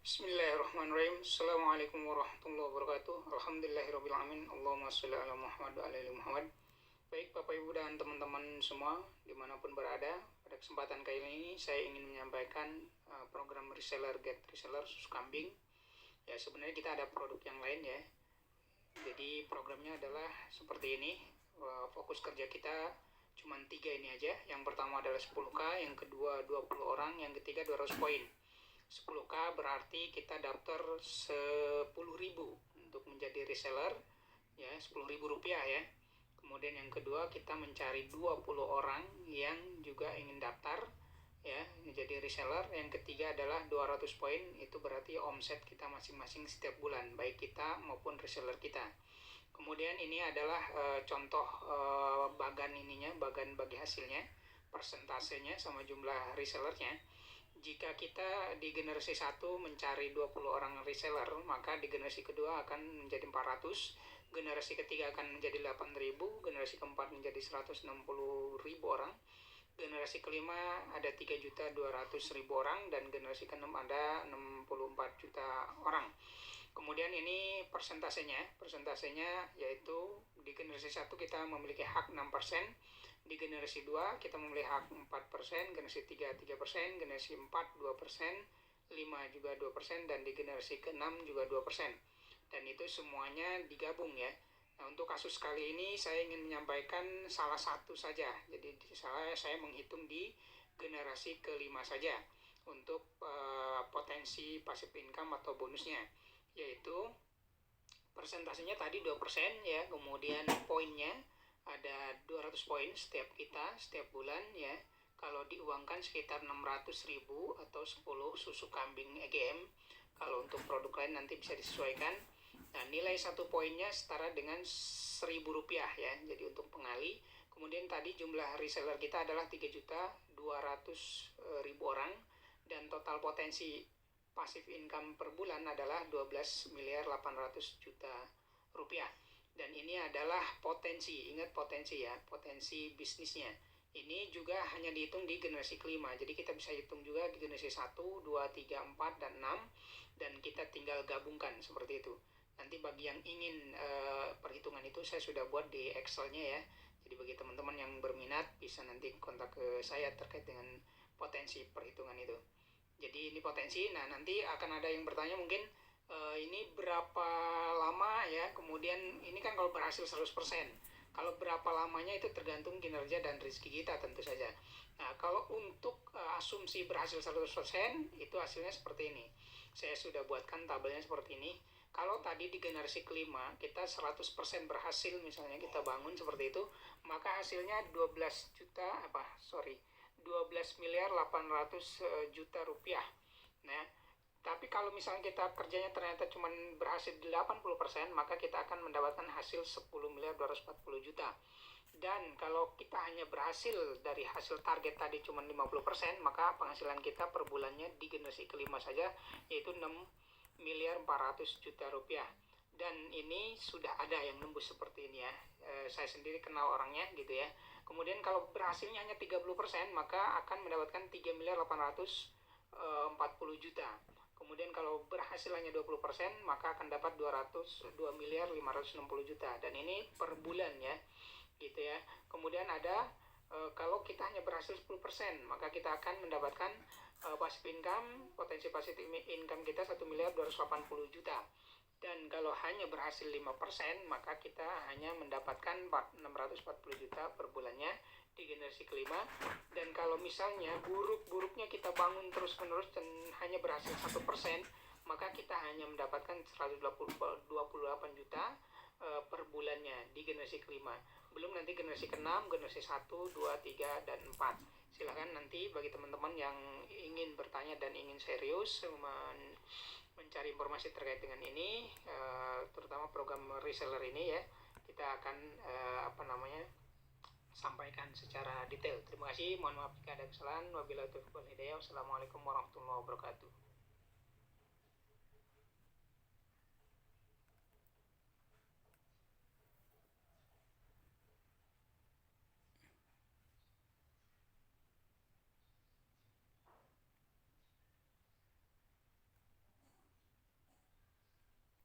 Bismillahirrahmanirrahim. Assalamualaikum warahmatullahi wabarakatuh. Alhamdulillahirrahmanirrahim. Allahumma sholli ala Muhammad wa ala ali Muhammad. Baik Bapak Ibu dan teman-teman semua dimanapun berada, pada kesempatan kali ini saya ingin menyampaikan program reseller get reseller susu kambing. Ya, sebenarnya kita ada produk yang lain ya. Jadi programnya adalah seperti ini. Fokus kerja kita cuma 3 ini aja. Yang pertama adalah 10K, yang kedua 20 orang, yang ketiga 200 poin. 10K berarti kita daftar 10.000 untuk menjadi reseller ya, 10.000 rupiah ya. Kemudian yang kedua kita mencari 20 orang yang juga ingin daftar ya menjadi reseller. Yang ketiga adalah 200 poin, itu berarti omset kita masing-masing setiap bulan, baik kita maupun reseller kita. Kemudian ini adalah contoh bagan bagi hasilnya, persentasenya sama jumlah resellernya. Jika kita di generasi 1 mencari 20 orang reseller, maka di generasi kedua akan menjadi 400, generasi ketiga akan menjadi 8.000, generasi keempat menjadi 160.000 orang, generasi kelima ada 3.200.000 orang, dan generasi keenam ada 64 juta orang. Kemudian ini persentasenya yaitu di generasi 1 kita memiliki hak 6%, di generasi 2 kita memiliki hak 4%, generasi 3 3%, generasi 4 2%, 5 juga 2%, dan di generasi ke-6 juga 2%. Dan itu semuanya digabung ya. Nah, untuk kasus kali ini saya ingin menyampaikan salah satu saja. Jadi saya menghitung di generasi ke-5 saja untuk potensi passive income atau bonusnya, yaitu persentasenya tadi 2% ya, kemudian poinnya ada 200 poin setiap bulan ya. Kalau diuangkan sekitar 600.000 atau 10 susu kambing EGM. Kalau untuk produk lain nanti bisa disesuaikan. Nah, nilai 1 poinnya setara dengan 1.000 rupiah ya. Jadi untuk pengali. Kemudian tadi jumlah reseller kita adalah 3.200.000 orang, dan total potensi passive income per bulan adalah 12.800.000.000 rupiah. Dan ini adalah potensi, ingat potensi ya, potensi bisnisnya. Ini juga hanya dihitung di generasi kelima. Jadi kita bisa hitung juga di generasi 1, 2, 3, 4, dan 6. Dan kita tinggal gabungkan seperti itu. Nanti bagi yang ingin perhitungan itu saya sudah buat di Excel-nya ya. Jadi bagi teman-teman yang berminat bisa nanti kontak ke saya terkait dengan potensi perhitungan itu. Jadi ini potensi. Nah, nanti akan ada yang bertanya mungkin ini berapa lama ya, kemudian ini kan kalau berhasil 100%, kalau berapa lamanya itu tergantung kinerja dan rezeki kita tentu saja. Nah, kalau untuk asumsi berhasil 100% itu hasilnya seperti ini. Saya sudah buatkan tabelnya seperti ini. Kalau tadi di generasi kelima kita 100% berhasil, misalnya kita bangun seperti itu, maka hasilnya 12.800.000.000 rupiah. Nah, tapi kalau misalnya kita kerjanya ternyata cuma berhasil 80%, maka kita akan mendapatkan hasil 10.240.000.000. Dan kalau kita hanya berhasil dari hasil target tadi cuma 50%, maka penghasilan kita per bulannya di generasi kelima saja yaitu 6.400.000.000 rupiah. Dan ini sudah ada yang nembus seperti ini ya. Saya sendiri kenal orangnya gitu ya. Kemudian kalau berhasilnya hanya 30%, maka akan mendapatkan 3.840.000.000. Kemudian kalau berhasil hanya 20%, maka akan dapat 2.560.000.000. Dan ini per bulan ya, gitu ya. Kemudian ada kalau kita hanya berhasil 10%, maka kita akan mendapatkan passive income, potensi passive income kita 1.280.000.000. Dan kalau hanya berhasil 5%, maka kita hanya mendapatkan 640.000.000 per bulannya di generasi kelima. Dan kalau misalnya buruk-buruknya kita bangun terus-menerus dan hanya berhasil 1%, maka kita hanya mendapatkan 128 juta per bulannya di generasi kelima. Belum nanti generasi ke-6, generasi 1, 2, 3, dan 4. Silahkan nanti bagi teman-teman yang ingin bertanya dan ingin serius mencari informasi terkait dengan ini, terutama program reseller ini ya, kita akan sampaikan secara detail. Terima kasih, mohon maaf jika ada kesalahan. Wabillahi taufiq wal hidayah. Wassalamualaikum warahmatullahi wabarakatuh.